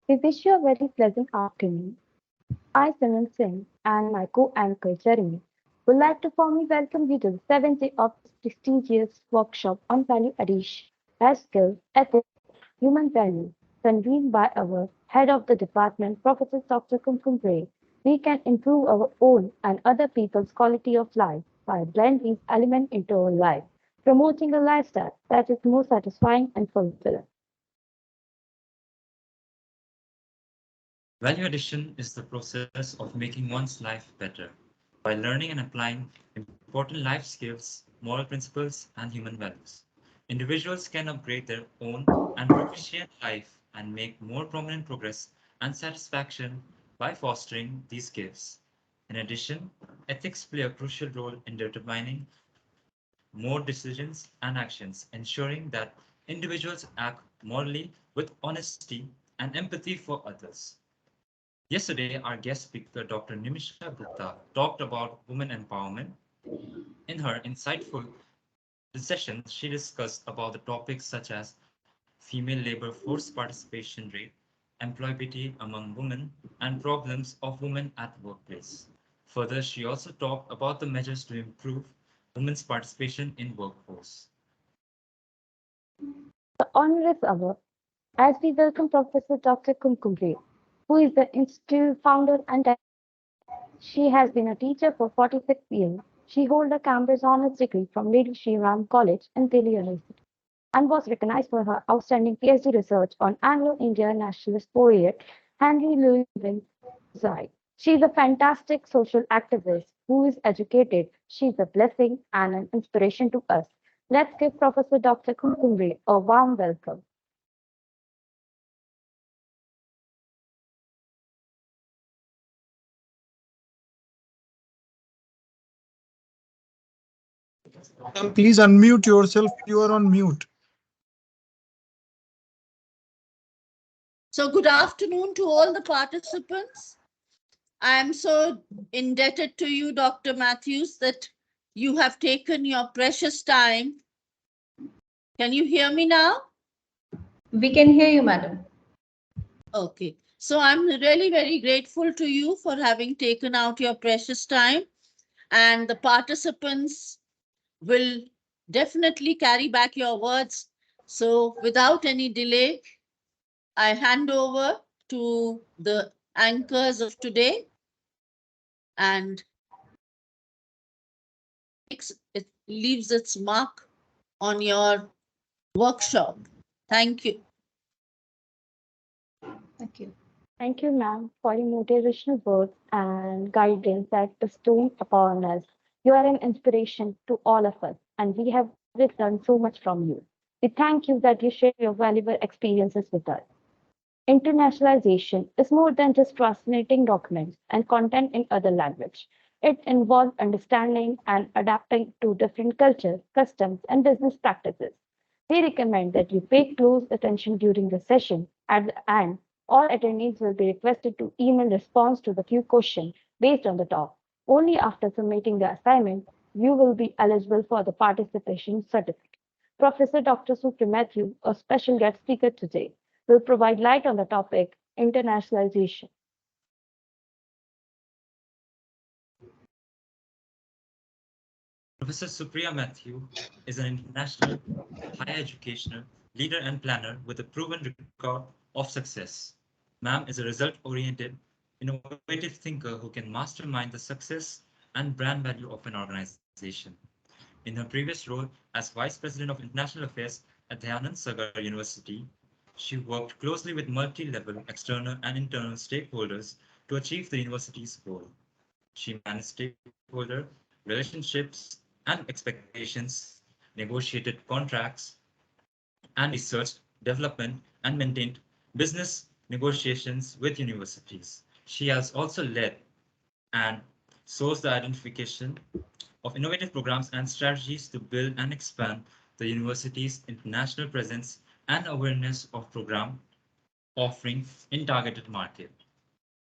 We wish you a very pleasant afternoon. I, Simon Singh, and my co-anchor Jeremy would like to formally welcome you to the seventh day of this prestigious workshop on value addition, life skills, ethics, human value, convened by our head of the department, Professor Dr. Kumkum Ray. We can improve our own and other people's quality of life by blending these elements into our life, promoting a lifestyle that is more satisfying and fulfilling. Value addition is the process of making one's life better by learning and applying important life skills, moral principles, and human values. Individuals can upgrade their own and proficient life and make more prominent progress and satisfaction by fostering these skills. In addition, ethics play a crucial role in determining more decisions and actions, ensuring that individuals act morally with honesty and empathy for others. Yesterday, our guest speaker, Dr. Nimisha Gupta, talked about women empowerment. In her insightful session, she discussed about the topics such as female labor force participation rate, employability among women, and problems of women at workplace. Further, she also talked about the measures to improve women's participation in workforce. The honor is ours as we welcome Professor Dr. Kumkumre, who is the Institute founder and she has been a teacher for 46 years. She holds a Cambridge Honours degree from Lady Shri Ram College in Delhi University and was recognized for her outstanding PhD research on Anglo-Indian nationalist poet Henry Louis Zai. She is a fantastic social activist who is educated. She is a blessing and an inspiration to us. Let's give Professor Dr. Kumkumre a warm welcome. Please unmute yourself. You are on mute. So good afternoon to all the participants. I am so indebted to you, Dr. Matthews, that you have taken your precious time. Can you hear me now? We can hear you, madam. Okay. So I'm really very grateful to you for having taken out your precious time, and the participants will definitely carry back your words. So without any delay, I hand over to the anchors of today, and it leaves its mark on your workshop. Thank you. Thank you. Thank you, ma'am, for your motivational words and guidance that bestowed upon us. You are an inspiration to all of us, and we have always learned so much from you. We thank you that you share your valuable experiences with us. Internationalization is more than just translating documents and content in other language. It involves understanding and adapting to different cultures, customs, and business practices. We recommend that you pay close attention during the session. At the end, all attendees will be requested to email response to the few questions based on the talk. Only after submitting the assignment, you will be eligible for the participation certificate. Professor Dr. Supriya Mathew, a special guest speaker today, will provide light on the topic internationalization. Professor Supriya Mathew is an international higher educational leader and planner with a proven record of success. Ma'am is a result-oriented, innovative thinker who can mastermind the success and brand value of an organization. In her previous role as Vice President of International Affairs at Dayanand Sagar University, she worked closely with multi-level external and internal stakeholders to achieve the university's goal. She managed stakeholder relationships and expectations, negotiated contracts, and research, development, and maintained business negotiations with universities. She has also led and sourced the identification of innovative programs and strategies to build and expand the university's international presence and awareness of program offering in targeted market.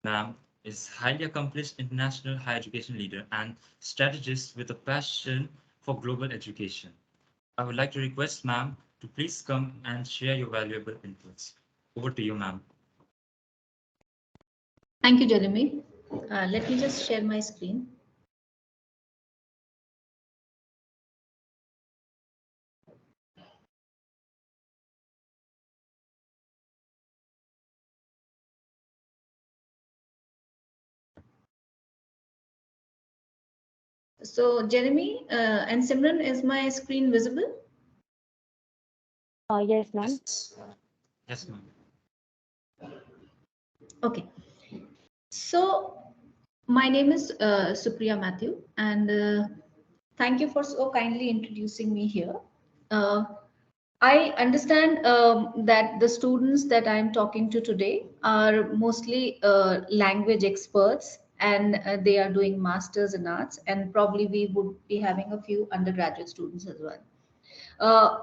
Ma'am is highly accomplished international higher education leader and strategist with a passion for global education. I would like to request ma'am to please come and share your valuable inputs. Over to you, ma'am. Thank you, Jeremy. Let me just share my screen. So, Jeremy and Simran, is my screen visible? Yes, ma'am. Yes. Yes, ma'am. Okay. So, my name is Supriya Mathew, and thank you for so kindly introducing me here. Uh, I understand that the students that I'm talking to today are mostly language experts, and they are doing masters in arts, and probably we would be having a few undergraduate students as well. Uh,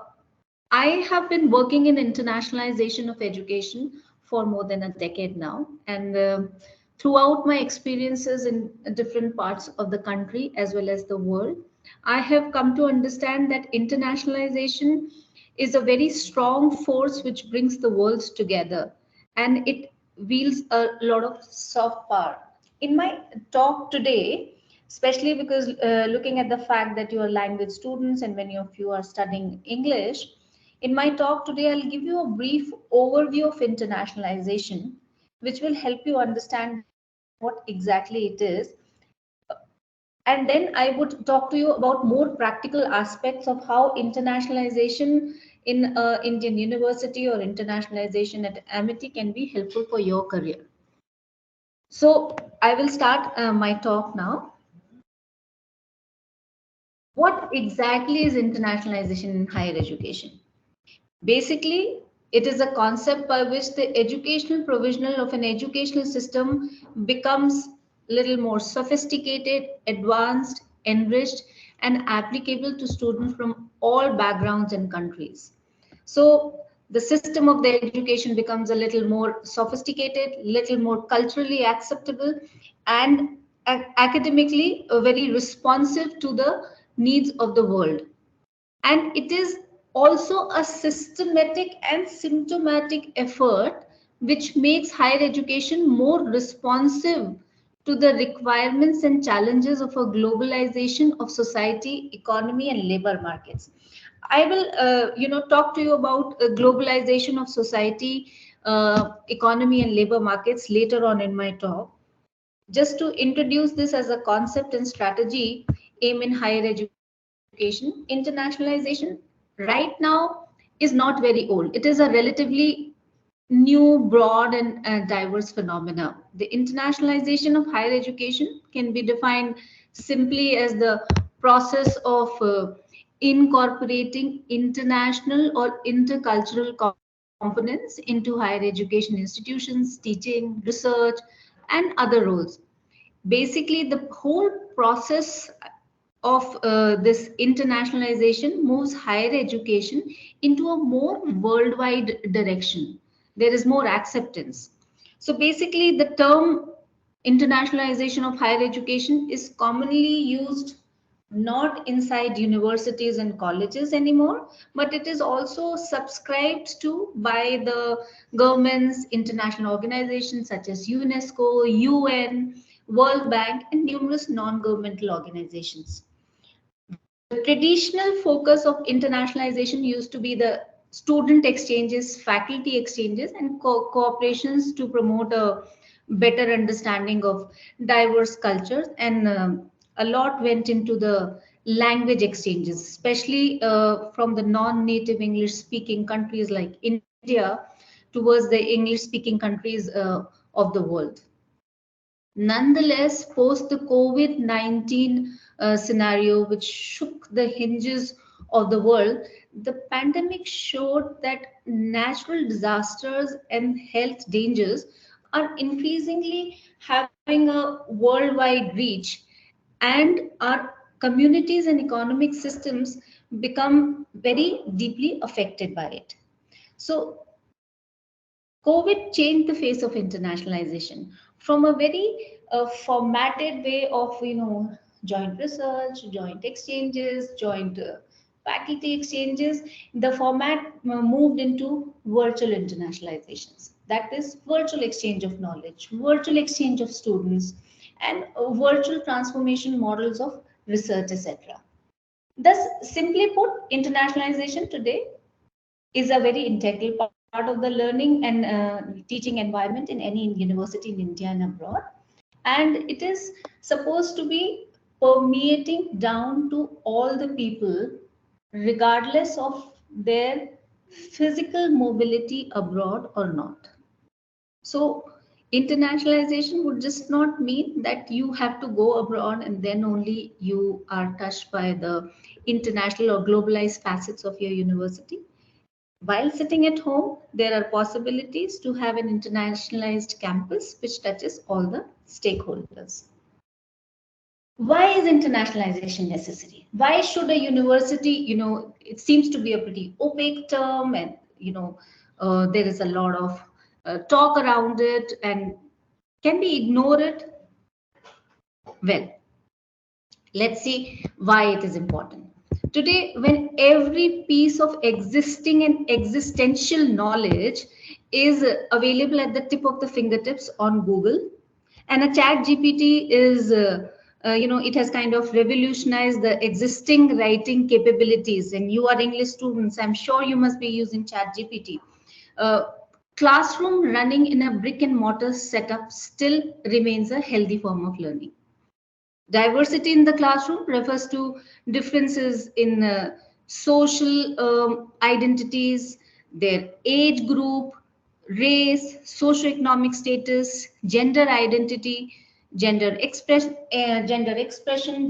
I have been working in internationalization of education for more than a decade now, and throughout my experiences in different parts of the country as well as the world, I have come to understand that internationalization is a very strong force which brings the worlds together, and it wields a lot of soft power. In my talk today, especially because looking at the fact that you are language students and many of you are studying English, in my talk today, I'll give you a brief overview of internationalization, which will help you understand what exactly it is. And then I would talk to you about more practical aspects of how internationalization in Indian university or internationalization at Amity can be helpful for your career. So I will start my talk now. What exactly is internationalization in higher education? Basically, it is a concept by which the educational provisional of an educational system becomes little more sophisticated, advanced, enriched, and applicable to students from all backgrounds and countries. So the system of the education becomes a little more sophisticated, little more culturally acceptable, and academically very responsive to the needs of the world. And it is also a systematic and symptomatic effort which makes higher education more responsive to the requirements and challenges of a globalization of society, economy, and labor markets. I will, talk to you about globalization of society, economy, and labor markets later on in my talk. Just to introduce this as a concept and strategy aim in higher education, internationalization right now is not very old. It is a relatively new, broad, and diverse phenomena. The internationalization of higher education can be defined simply as the process of incorporating international or intercultural components into higher education institutions, teaching, research, and other roles. Basically, the whole process of this internationalization moves higher education into a more worldwide direction. There is more acceptance. So basically, the term internationalization of higher education is commonly used not inside universities and colleges anymore, but it is also subscribed to by the governments, international organizations such as UNESCO, UN, World Bank, and numerous non governmental organizations. The traditional focus of internationalization used to be the student exchanges, faculty exchanges, and cooperations to promote a better understanding of diverse cultures. And a lot went into the language exchanges, especially from the non-native English speaking countries like India towards the English speaking countries of the world. Nonetheless, post the COVID 19 scenario, which shook the hinges of the world, the pandemic showed that natural disasters and health dangers are increasingly having a worldwide reach, and our communities and economic systems become very deeply affected by it. So, COVID changed the face of internationalization from a very formatted way of, joint research, joint exchanges, joint faculty exchanges, the format moved into virtual internationalizations. That is virtual exchange of knowledge, virtual exchange of students, and virtual transformation models of research, etc. Thus, simply put, internationalization today is a very integral part of the learning and teaching environment in any university in India and abroad. And it is supposed to be permeating down to all the people, regardless of their physical mobility abroad or not. So, internationalization would just not mean that you have to go abroad and then only you are touched by the international or globalized facets of your university. While sitting at home, there are possibilities to have an internationalized campus which touches all the stakeholders. Why is internationalization necessary? Why should a university, it seems to be a pretty opaque term, and there is a lot of talk around it, and can we ignore it? Well, let's see why it is important. Today, when every piece of existing and existential knowledge is available at the tip of the fingertips on Google, and a chat GPT is, it has kind of revolutionized the existing writing capabilities. And you are English students, I'm sure you must be using chat GPT. Classroom running in a brick and mortar setup still remains a healthy form of learning. Diversity in the classroom refers to differences in social identities, their age group, race, socioeconomic status, gender identity, gender expression,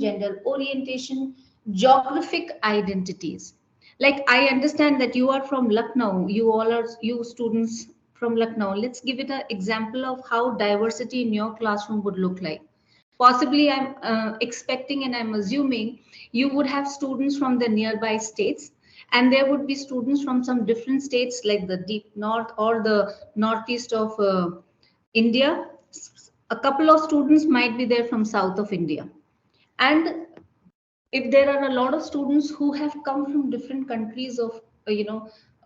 gender orientation, geographic identities. Like, I understand that you are from Lucknow. You all are, you students from Lucknow. Let's give it an example of how diversity in your classroom would look like. Possibly, I'm expecting and I'm assuming you would have students from the nearby states, and there would be students from some different states like the deep north or the northeast of India. A couple of students might be there from south of India. And if there are a lot of students who have come from different countries of,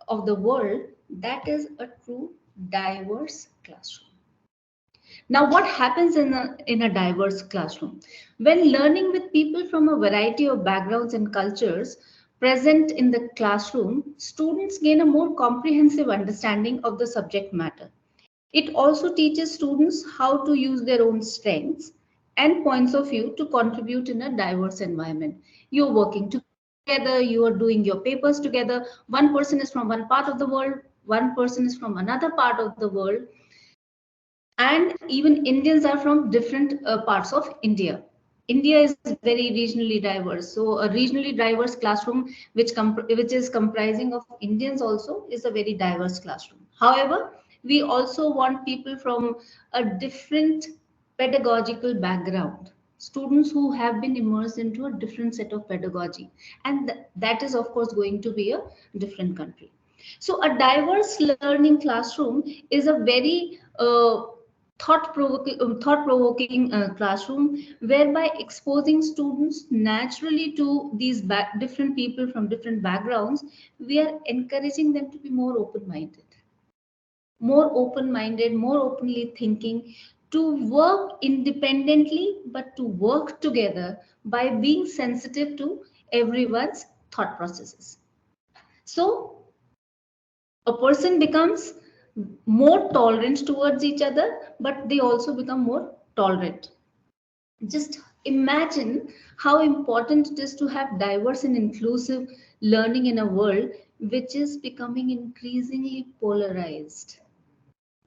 of the world, that is a true diverse classroom. Now, what happens in a diverse classroom? When learning with people from a variety of backgrounds and cultures present in the classroom, students gain a more comprehensive understanding of the subject matter. It also teaches students how to use their own strengths and points of view to contribute in a diverse environment. You're working together, you are doing your papers together. One person is from one part of the world, one person is from another part of the world, and even Indians are from different parts of India. India is very regionally diverse. So a regionally diverse classroom, which is comprising of Indians also, is a very diverse classroom. However, we also want people from a different pedagogical background, students who have been immersed into a different set of pedagogy, and that is of course going to be a different country. So a diverse learning classroom is a very thought-provoking classroom, whereby exposing students naturally to these different people from different backgrounds, we are encouraging them to be more openly thinking, to work independently, but to work together by being sensitive to everyone's thought processes. So a person becomes more tolerant towards each other, but they also become more tolerant. Just imagine how important it is to have diverse and inclusive learning in a world which is becoming increasingly polarized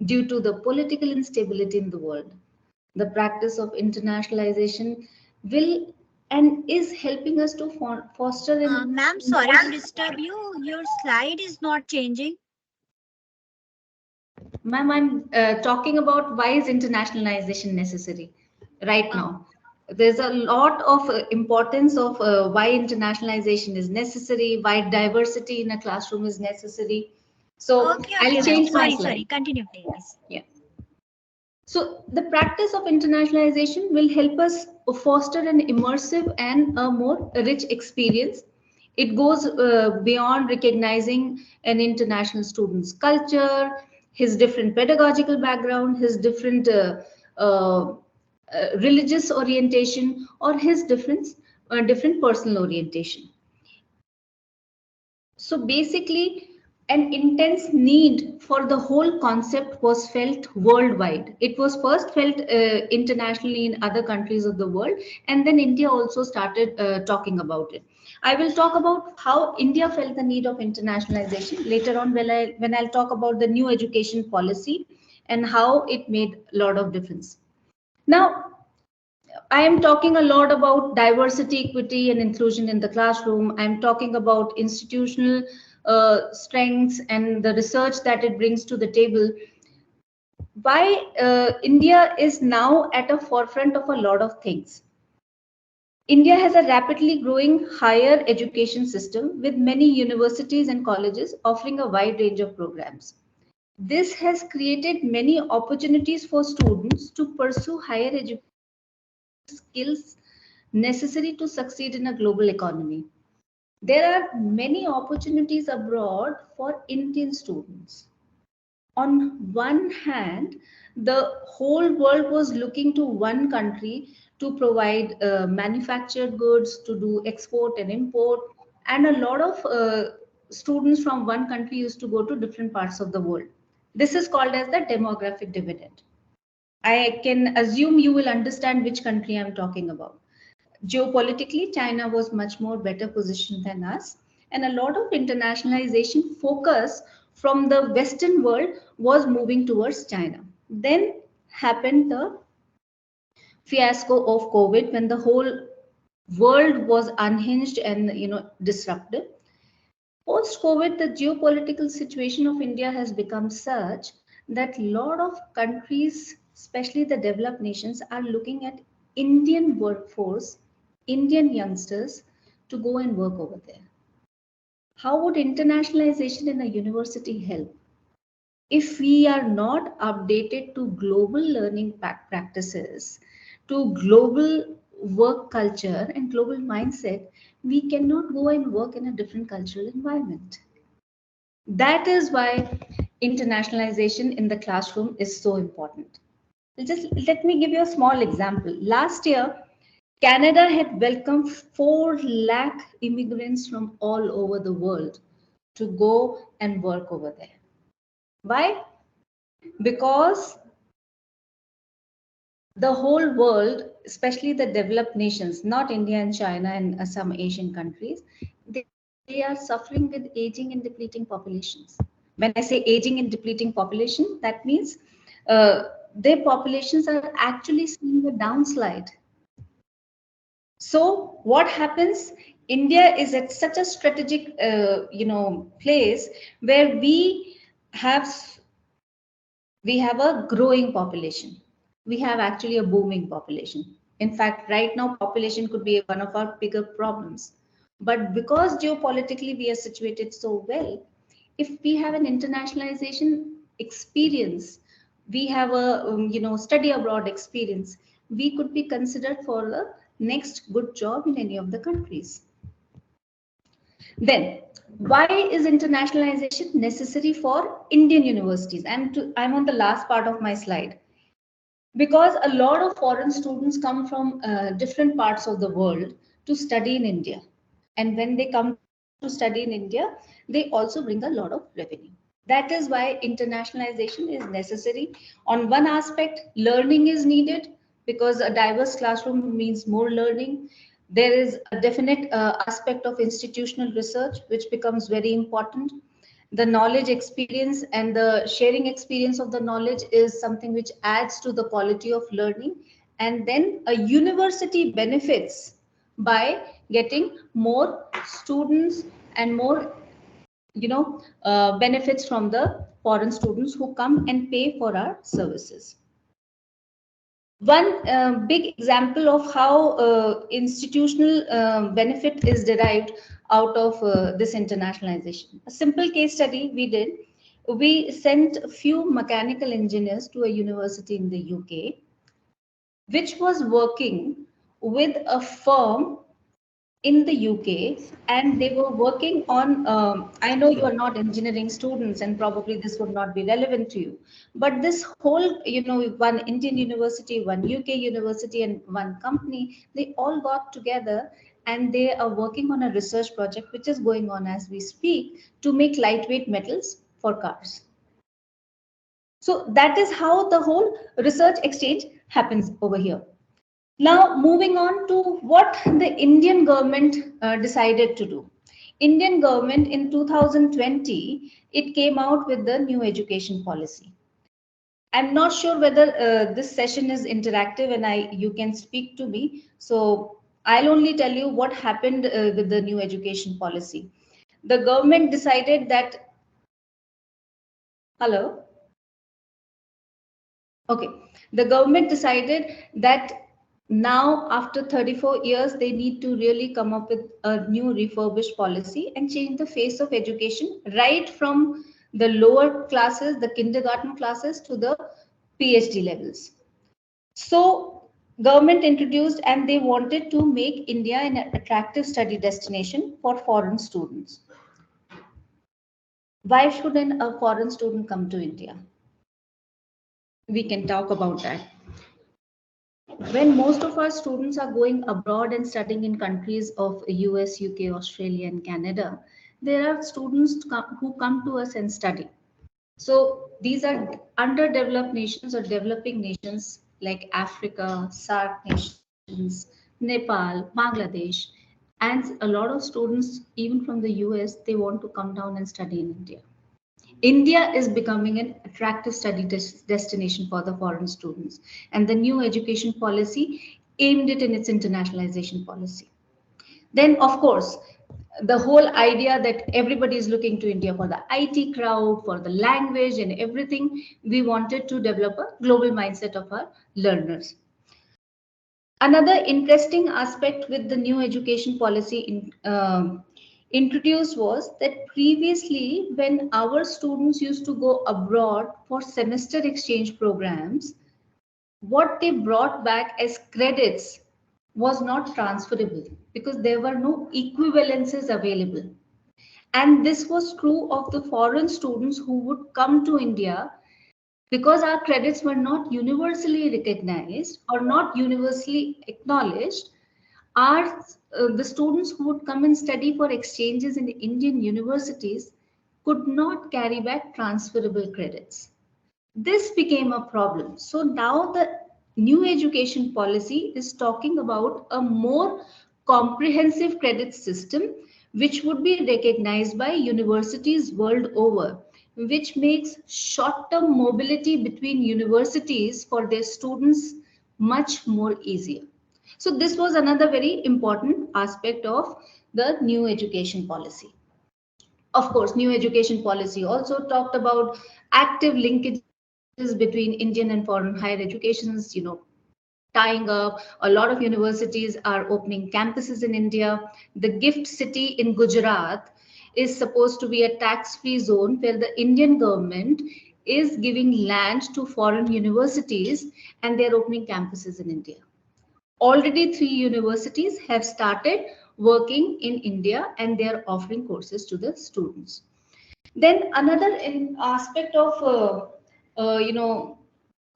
due to the political instability in the world. The practice of internationalization will and is helping us to foster an. Ma'am, sorry to disturb you. Your slide is not changing. Ma'am, I'm talking about why is internationalization necessary right now. There's a lot of importance of why internationalization is necessary, why diversity in a classroom is necessary. So Okay, I'll ma'am. change my Sorry, slide. sorry. Continue, please. Yeah. So the practice of internationalization will help us foster an immersive and a more rich experience It goes beyond recognizing an international student's culture, his different pedagogical background, his different religious orientation, or his different personal orientation. So basically, an intense need for the whole concept was felt worldwide. It was first felt internationally in other countries of the world, and then India also started talking about it. I will talk about how India felt the need of internationalization later on when I'll talk about the new education policy and how it made a lot of difference. Now, I am talking a lot about diversity, equity, and inclusion in the classroom. I'm talking about institutional strengths and the research that it brings to the table. Why India is now at a forefront of a lot of things. India has a rapidly growing higher education system with many universities and colleges offering a wide range of programs. This has created many opportunities for students to pursue higher education skills necessary to succeed in a global economy. There are many opportunities abroad for Indian students. On one hand, the whole world was looking to one country to provide manufactured goods, to do export and import, and a lot of students from one country used to go to different parts of the world. This is called as the demographic dividend. I can assume you will understand which country I'm talking about. Geopolitically, China was much more better positioned than us, and a lot of internationalization focus from the Western world was moving towards China. Then happened the fiasco of COVID when the whole world was unhinged and disrupted. Post COVID, the geopolitical situation of India has become such that a lot of countries, especially the developed nations, are looking at Indian workforce, Indian youngsters to go and work over there. How would internationalization in a university help? If we are not updated to global learning practices, to global work culture and global mindset, we cannot go and work in a different cultural environment. That is why internationalization in the classroom is so important. Just let me give you a small example. Last year, Canada had welcomed 4 lakh immigrants from all over the world to go and work over there. Why? Because the whole world, especially the developed nations, not India and China and some Asian countries, they are suffering with aging and depleting populations. When I say aging and depleting population, that means their populations are actually seeing a downslide. So what happens? India is at such a strategic, place where have we have a growing population. We have actually a booming population. In fact, right now, population could be one of our bigger problems. But because geopolitically we are situated so well, if we have an internationalization experience, we have a study abroad experience, we could be considered for the next good job in any of the countries. Then, why is internationalization necessary for Indian universities? I'm on the last part of my slide. Because a lot of foreign students come from different parts of the world to study in India. And when they come to study in India, they also bring a lot of revenue. That is why internationalization is necessary. On one aspect, learning is needed because a diverse classroom means more learning. There is a definite aspect of institutional research, which becomes very important. The knowledge experience and the sharing experience of the knowledge is something which adds to the quality of learning. And then a university benefits by getting more students and more benefits from the foreign students who come and pay for our services. One big example of how institutional benefit is derived out of this internationalization. A simple case study we did. We sent a few mechanical engineers to a university in the UK, which was working with a firm in the UK, and they were working on. I know you are not engineering students, and probably this would not be relevant to you. But this whole, one Indian university, one UK university, and one company, they all got together and they are working on a research project which is going on as we speak to make lightweight metals for cars. So that is how the whole research exchange happens over here. Now, moving on to what the Indian government decided to do. Indian government in 2020, it came out with the new education policy. I'm not sure whether this session is interactive and you can speak to me. So I'll only tell you what happened with the new education policy. The government decided that, hello? Okay, the government decided that now after 34 years, they need to really come up with a new refurbished policy and change the face of education right from the lower classes, the kindergarten classes to the PhD levels. So government introduced and they wanted to make India an attractive study destination for foreign students. Why shouldn't a foreign student come to India? We can talk about that. When most of our students are going abroad and studying in countries of US, UK, Australia, and Canada, there are students who come to us and study. So these are underdeveloped nations or developing nations like Africa, SAARC nations, Nepal, Bangladesh, and a lot of students, even from the US, they want to come down and study in India. India is becoming an attractive study destination for the foreign students, and the new education policy aimed it in its internationalization policy. Then, of course, the whole idea that everybody is looking to India for the IT crowd, for the language and everything, we wanted to develop a global mindset of our learners. Another interesting aspect with the new education policy introduced was that previously, when our students used to go abroad for semester exchange programs, what they brought back as credits was not transferable because there were no equivalences available. And this was true of the foreign students who would come to India because our credits were not universally recognized or not universally acknowledged. The students who would come and study for exchanges in the Indian universities could not carry back transferable credits. This became a problem. So now the new education policy is talking about a more comprehensive credit system, which would be recognized by universities world over, which makes short-term mobility between universities for their students much more easier. So this was another very important aspect of the new education policy. Of course, new education policy also talked about active linkages between Indian and foreign higher educations, tying up. A lot of universities are opening campuses in India. The gift city in Gujarat is supposed to be a tax-free zone where the Indian government is giving land to foreign universities and they're opening campuses in India. Already 3 universities have started working in India and they are offering courses to the students. Then another aspect of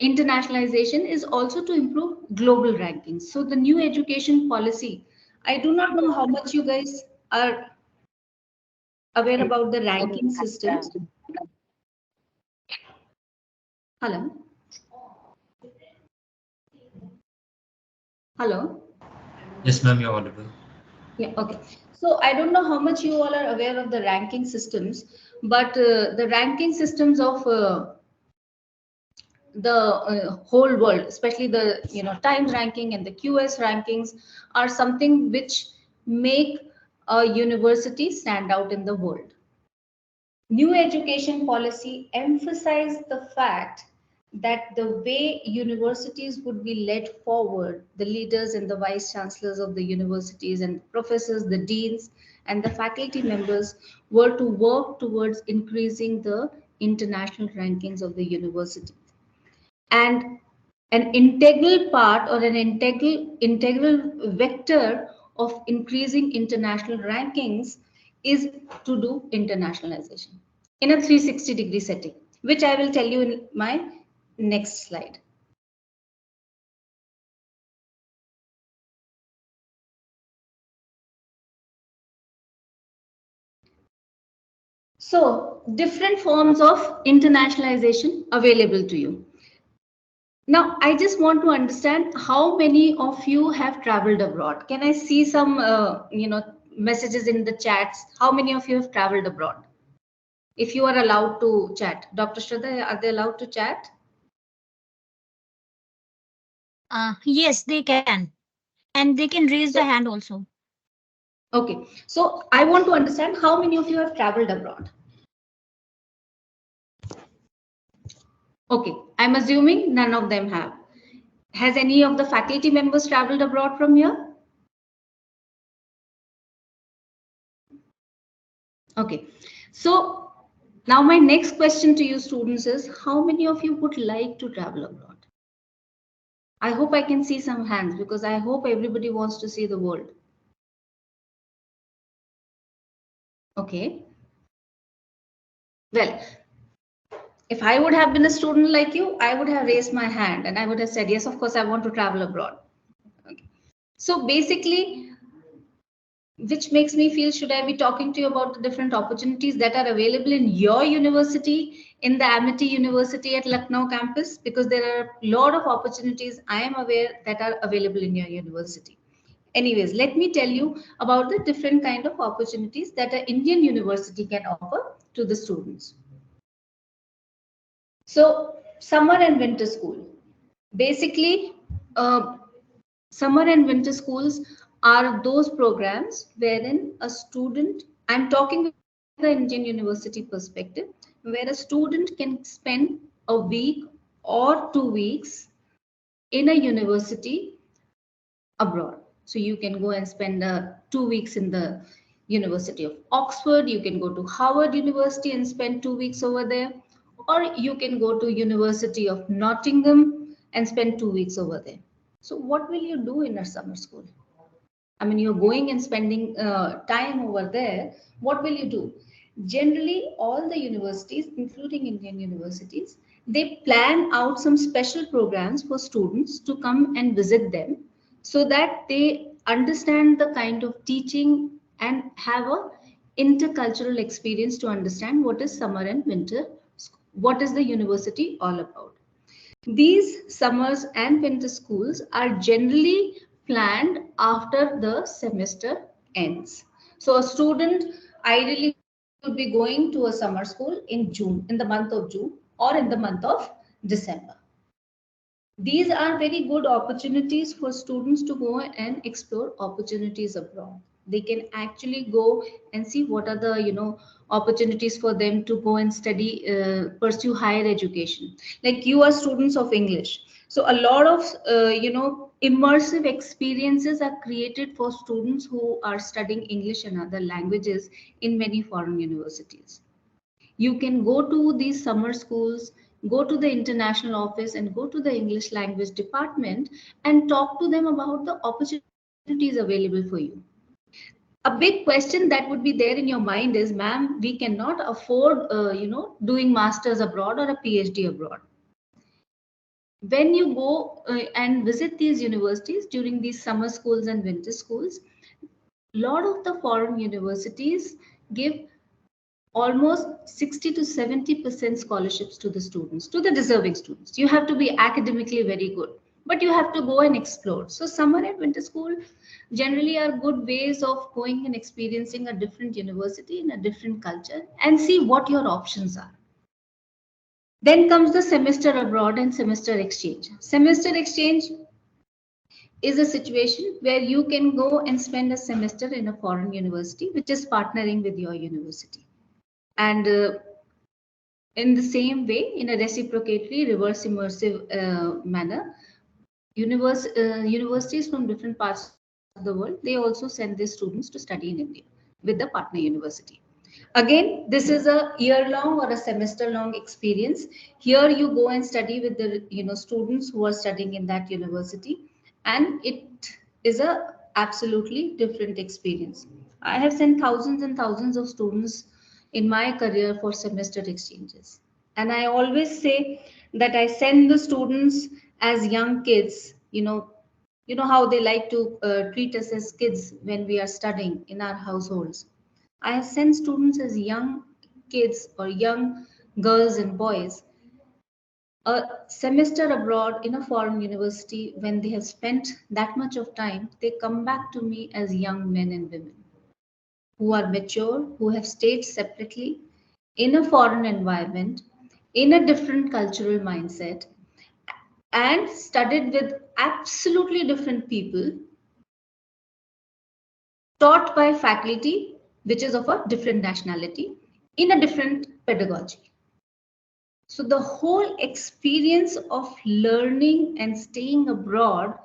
internationalization is also to improve global rankings. So the new education policy, I do not know how much you guys are aware about the ranking systems. Hello. Hello. Yes, ma'am, you're audible. Yeah, okay. So I don't know how much you all are aware of the ranking systems, but the ranking systems of the whole world, especially the Times ranking and the QS rankings, are something which make a university stand out in the world. New education policy emphasized the fact that the way universities would be led forward, the leaders and the vice chancellors of the universities and professors, the deans and the faculty members were to work towards increasing the international rankings of the university. And an integral part or an integral vector of increasing international rankings is to do internationalization in a 360-degree setting, which I will tell you in my next slide. So, different forms of internationalization available to you. Now, I just want to understand how many of you have traveled abroad. Can I see some, messages in the chats? How many of you have traveled abroad? If you are allowed to chat, Dr. Shraddha, are they allowed to chat? Yes, they can. And they can raise the hand also. Okay, so I want to understand how many of you have traveled abroad. Okay, I'm assuming none of them have. Has any of the faculty members traveled abroad from here? Okay, so now my next question to you students is, how many of you would like to travel abroad? I hope I can see some hands because I hope everybody wants to see the world. Okay. Well, if I would have been a student like you, I would have raised my hand and I would have said, yes, of course, I want to travel abroad. Okay. So basically, which makes me feel, should I be talking to you about the different opportunities that are available in your university, in the Amity University at Lucknow campus? Because there are a lot of opportunities I am aware that are available in your university. Anyways, let me tell you about the different kind of opportunities that an Indian university can offer to the students. So, summer and winter school. Basically, summer and winter schools are those programs wherein a student, I'm talking with the Indian university perspective, where a student can spend a week or 2 weeks in a university abroad. So you can go and spend 2 weeks in the University of Oxford, you can go to Harvard University and spend 2 weeks over there, or you can go to University of Nottingham and spend 2 weeks over there. So what will you do in a summer school? I mean, you're going and spending time over there. What will you do? Generally, all the universities, including Indian universities, they plan out some special programs for students to come and visit them so that they understand the kind of teaching and have a intercultural experience to understand what is summer and winter, what is the university all about. These summers and winter schools are generally planned after the semester ends. So a student ideally would be going to a summer school in June, in the month of June or in the month of December. These are very good opportunities for students to go and explore opportunities abroad. They can actually go and see what are the opportunities for them to go and study, pursue higher education. Like you are students of English, so a lot of immersive experiences are created for students who are studying English and other languages in many foreign universities. You can go to these summer schools, go to the international office and go to the English language department and talk to them about the opportunities available for you. A big question that would be there in your mind is, ma'am, we cannot afford doing masters abroad or a PhD abroad. When you go and visit these universities during these summer schools and winter schools, a lot of the foreign universities give almost 60 to 70% scholarships to the students, to the deserving students. You have to be academically very good, but you have to go and explore. So summer and winter school generally are good ways of going and experiencing a different university in a different culture and see what your options are. Then comes the semester abroad and semester exchange. Semester exchange is a situation where you can go and spend a semester in a foreign university, which is partnering with your university. And in the same way, in a reciprocatory, reverse immersive manner, universities from different parts of the world, they also send their students to study in India with the partner university. Again, this is a year-long or a semester-long experience. Here you go and study with the students who are studying in that university, and it is a absolutely different experience. I have sent thousands and thousands of students in my career for semester exchanges. And I always say that I send the students as young kids, you know how they like to treat us as kids when we are studying in our households. I have sent students as young kids or young girls and boys a semester abroad in a foreign university. When they have spent that much of time, they come back to me as young men and women who are mature, who have stayed separately in a foreign environment, in a different cultural mindset, and studied with absolutely different people, taught by faculty which is of a different nationality, in a different pedagogy. So the whole experience of learning and staying abroad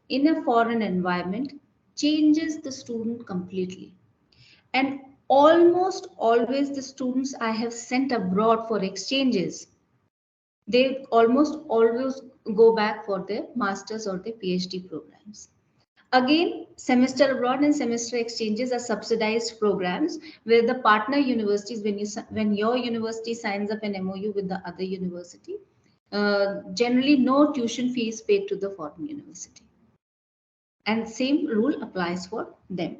in a foreign environment changes the student completely. And almost always the students I have sent abroad for exchanges, they almost always go back for their master's or their PhD programs. Again, semester abroad and semester exchanges are subsidized programs where the partner universities, when your university signs up an MOU with the other university, generally no tuition fee is paid to the foreign university. And same rule applies for them.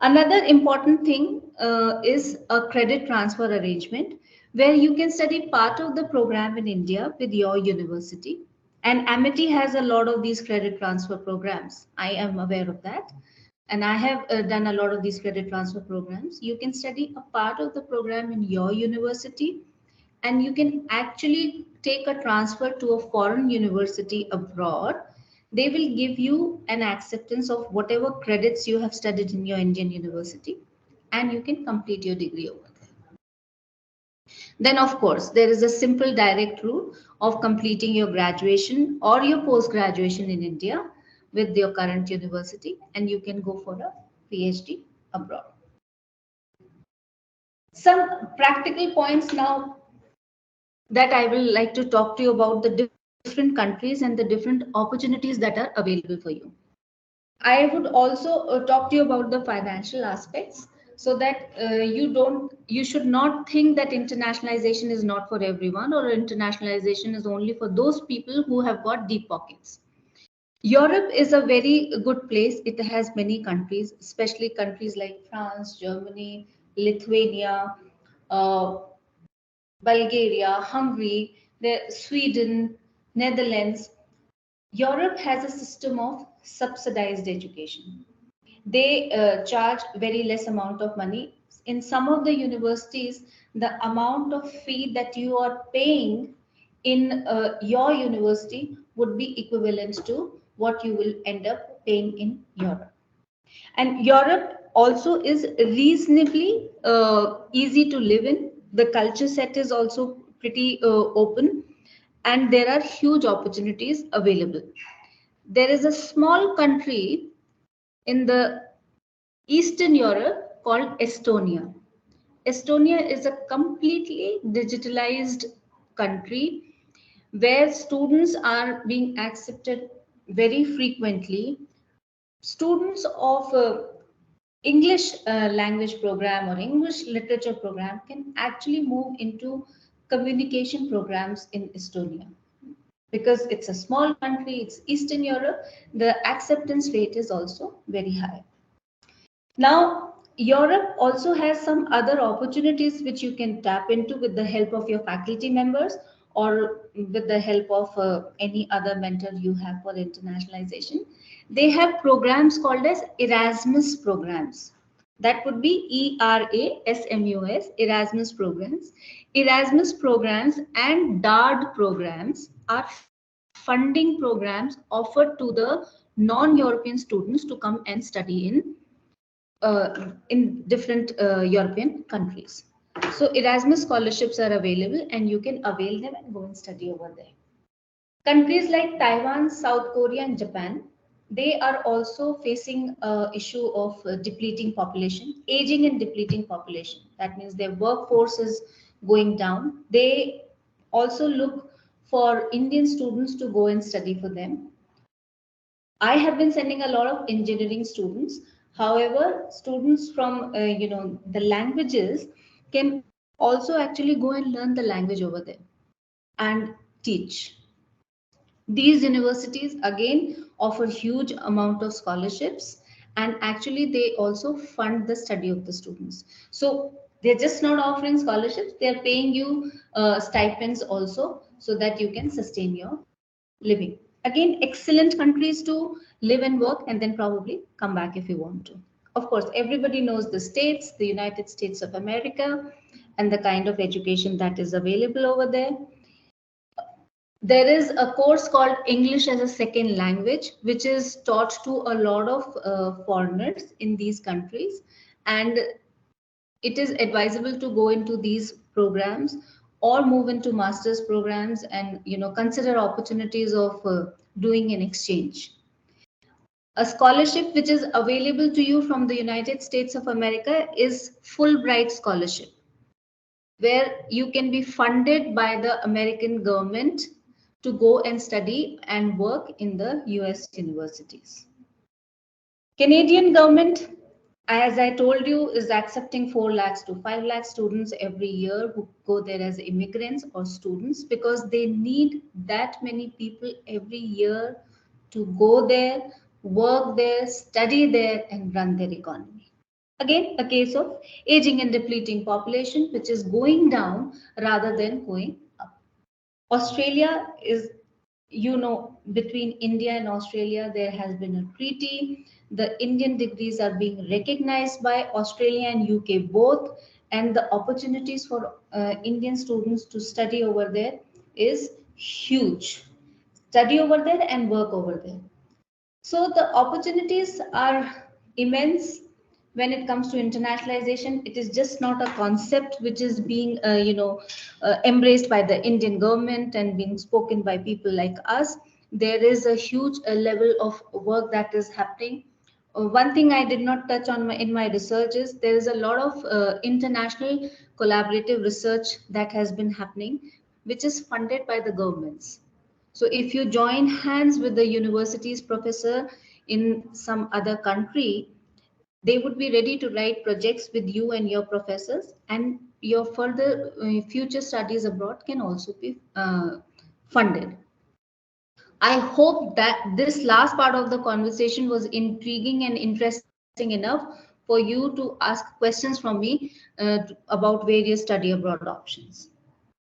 Another important thing is a credit transfer arrangement where you can study part of the program in India with your university. And Amity has a lot of these credit transfer programs. I am aware of that. And I have done a lot of these credit transfer programs. You can study a part of the program in your university, and you can actually take a transfer to a foreign university abroad. They will give you an acceptance of whatever credits you have studied in your Indian university, and you can complete your degree over there. Then, of course, there is a simple direct route of completing your graduation or your post graduation in India with your current university, and you can go for a PhD abroad. Some practical points now that I will like to talk to you about the different countries and the different opportunities that are available for you. I would also talk to you about the financial aspects so that you should not think that internationalization is not for everyone or internationalization is only for those people who have got deep pockets. Europe is a very good place. It has many countries, especially countries like France, Germany, Lithuania, uh, Bulgaria, Hungary, Sweden, Netherlands. Europe has a system of subsidized education. They charge very less amount of money. In some of the universities, the amount of fee that you are paying in your university would be equivalent to what you will end up paying in Europe. And Europe also is reasonably easy to live in. The culture set is also pretty open, and there are huge opportunities available. There is a small country in the Eastern Europe called Estonia. Estonia is a completely digitalized country where students are being accepted very frequently. Students of English language program or English literature program can actually move into communication programs in Estonia. Because it's a small country, it's Eastern Europe, the acceptance rate is also very high. Now, Europe also has some other opportunities which you can tap into with the help of your faculty members or with the help of any other mentor you have for internationalization. They have programs called as Erasmus programs. That would be ERASMUS, Erasmus programs. Erasmus programs and DARD programs are funding programs offered to the non-European students to come and study in different European countries. So Erasmus scholarships are available and you can avail them and go and study over there. Countries like Taiwan, South Korea, and Japan, they are also facing issue of depleting population, aging and depleting population. That means their workforce is going down. They also look for Indian students to go and study for them. I have been sending a lot of engineering students. However, students from the languages can also actually go and learn the language over there and teach. These universities again offer huge amount of scholarships, and actually they also fund the study of the students. So they're just not offering scholarships; they're paying you stipends also, so that you can sustain your living. Again, excellent countries to live and work, and then probably come back if you want to. Of course, everybody knows the states, the United States of America, and the kind of education that is available over there. There is a course called English as a second language, which is taught to a lot of foreigners in these countries, and it is advisable to go into these programs or move into master's programs, and consider opportunities of doing an exchange. A scholarship which is available to you from the United States of America is Fulbright scholarship, where you can be funded by the American government to go and study and work in the US universities. Canadian government, as I told you, is accepting 4 lakhs to 5 lakhs students every year who go there as immigrants or students, because they need that many people every year to go there, work there, study there, and run their economy. Again, a case of aging and depleting population, which is going down rather than going up. Australia is, between India and Australia, there has been a treaty. The Indian degrees are being recognized by Australia and UK both, and the opportunities for Indian students to study over there is huge. Study over there and work over there. So the opportunities are immense when it comes to internationalization. It is just not a concept which is being, embraced by the Indian government and being spoken by people like us. There is a huge level of work that is happening. One thing I did not touch on in my research is there is a lot of international collaborative research that has been happening, which is funded by the governments. So if you join hands with the university's professor in some other country, they would be ready to write projects with you and your professors, and your further future studies abroad can also be funded. I hope that this last part of the conversation was intriguing and interesting enough for you to ask questions from me about various study abroad options.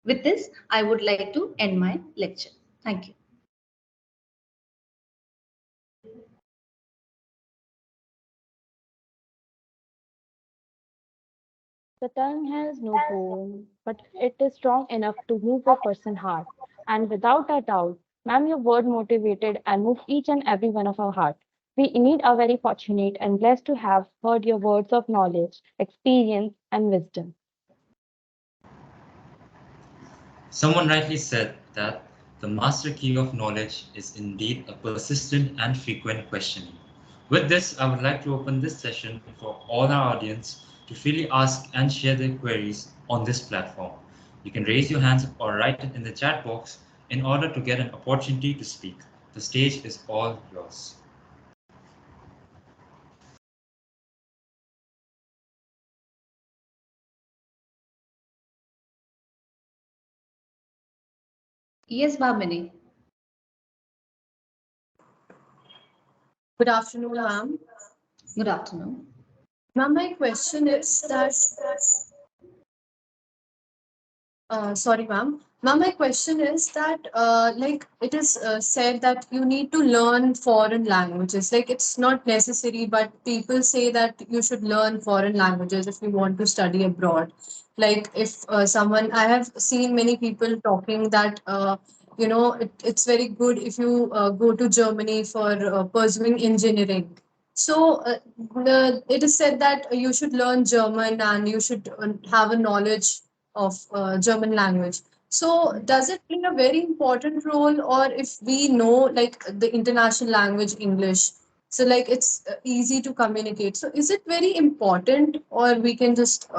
With this, I would like to end my lecture. Thank you. The tongue has no bone, but it is strong enough to move a person's heart. And without a doubt, ma'am, your word motivated and moved each and every one of our heart. We indeed are very fortunate and blessed to have heard your words of knowledge, experience, and wisdom. Someone rightly said that the master key of knowledge is indeed a persistent and frequent questioning. With this, I would like to open this session for all our audience to freely ask and share their queries on this platform. You can raise your hands or write it in the chat box in order to get an opportunity to speak. The stage is all yours. Yes, Bhamini. Good afternoon, ma'am. Good afternoon. Ma'am, my question is that, sorry, ma'am. Ma'am, my question is that, like, it is said that you need to learn foreign languages. Like, it's not necessary, but people say that you should learn foreign languages if you want to study abroad. Like, if someone, I have seen many people talking that, it's very good if you go to Germany for pursuing engineering. So, it is said that you should learn German and you should have a knowledge of German language. So, does it play a very important role, or if we know like the international language English, so like it's easy to communicate? So, is it very important, or we can just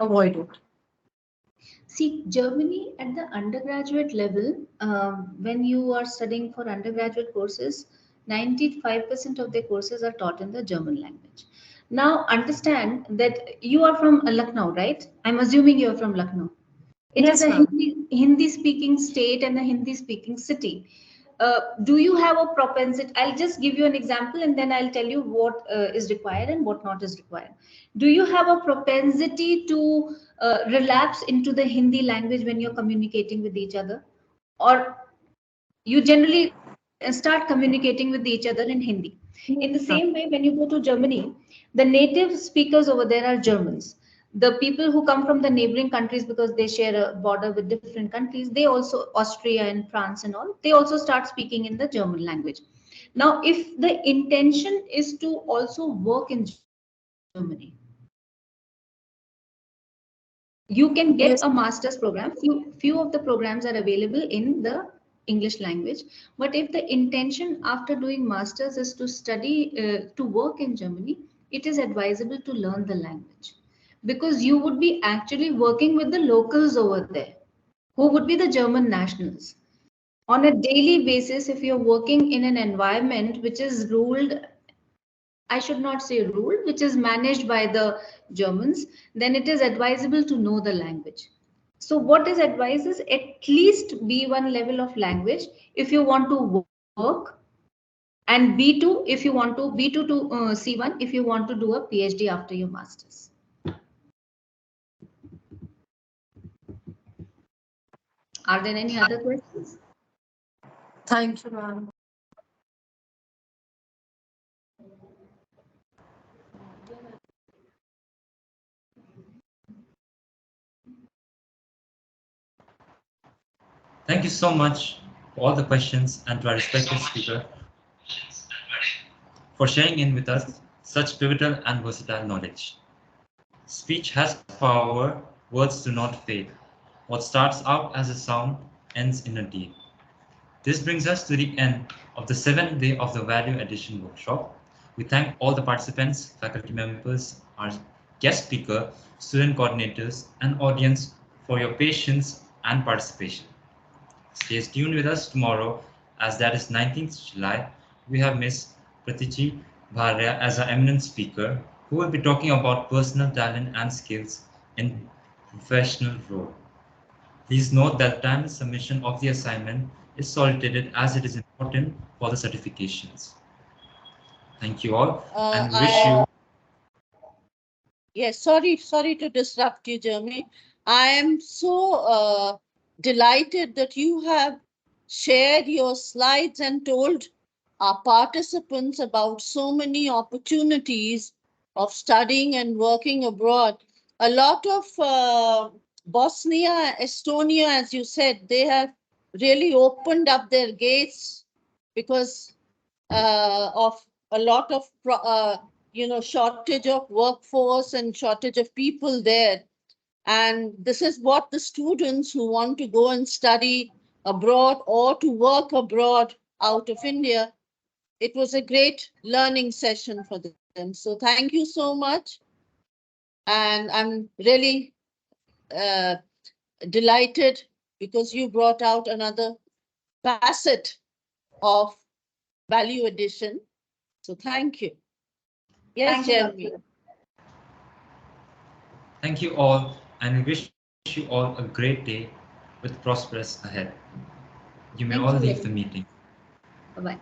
avoid it? See, Germany at the undergraduate level, when you are studying for undergraduate courses, 95% of their courses are taught in the German language. Now understand that you are from Lucknow, right? I'm assuming you're from Lucknow. It is Yes, a ma'am. Hindi speaking state and a Hindi speaking city. Do you have a propensity? I'll just give you an example and then I'll tell you what is required and what not is required. Do you have a propensity to relapse into the Hindi language when you're communicating with each other? Or you generally start communicating with each other in Hindi? In the same way, when you go to Germany, the native speakers over there are Germans. The people who come from the neighboring countries, because they share a border with different countries, they also, Austria and France and all, they also start speaking in the German language. Now, if the intention is to also work in Germany, you can get Yes. a master's program. Few of the programs are available in the English language. But if the intention after doing masters is to study, to work in Germany, it is advisable to learn the language, because you would be actually working with the locals over there, who would be the German nationals. On a daily basis, if you're working in an environment which is ruled, I should not say ruled, which is managed by the Germans, then it is advisable to know the language. So what is advised is at least B1 level of language if you want to work, and B2 if you want to, B2 to C1 if you want to do a PhD after your masters. Are there any other questions? Thank you, ma'am. Thank you so much for all the questions and to our respected speaker for sharing in with us such pivotal and versatile knowledge. Speech has power, words do not fade. What starts out as a sound ends in a deed. This brings us to the end of the 7th day of the Value Addition workshop. We thank all the participants, faculty members, our guest speaker, student coordinators, and audience for your patience and participation. Stay tuned with us tomorrow, as that is 19th July. We have Miss Pratichi Bharya as our eminent speaker, who will be talking about personal talent and skills in professional role. Please note that timely submission of the assignment is solicited as it is important for the certifications. Thank you all, and we wish you. Yes, sorry to disrupt you, Jeremy. I am so delighted that you have shared your slides and told our participants about so many opportunities of studying and working abroad. A lot of Bosnia, Estonia, as you said, they have really opened up their gates because of a lot of shortage of workforce and shortage of people there. And this is what the students who want to go and study abroad or to work abroad out of India, it was a great learning session for them. So thank you so much. And I'm really delighted because you brought out another facet of value addition. So thank you. Yes, Thank you, Jeremy. Dr. Thank you all, and we wish you all a great day with prosperous ahead. You may Thank all you leave very the much. meeting. Bye-bye.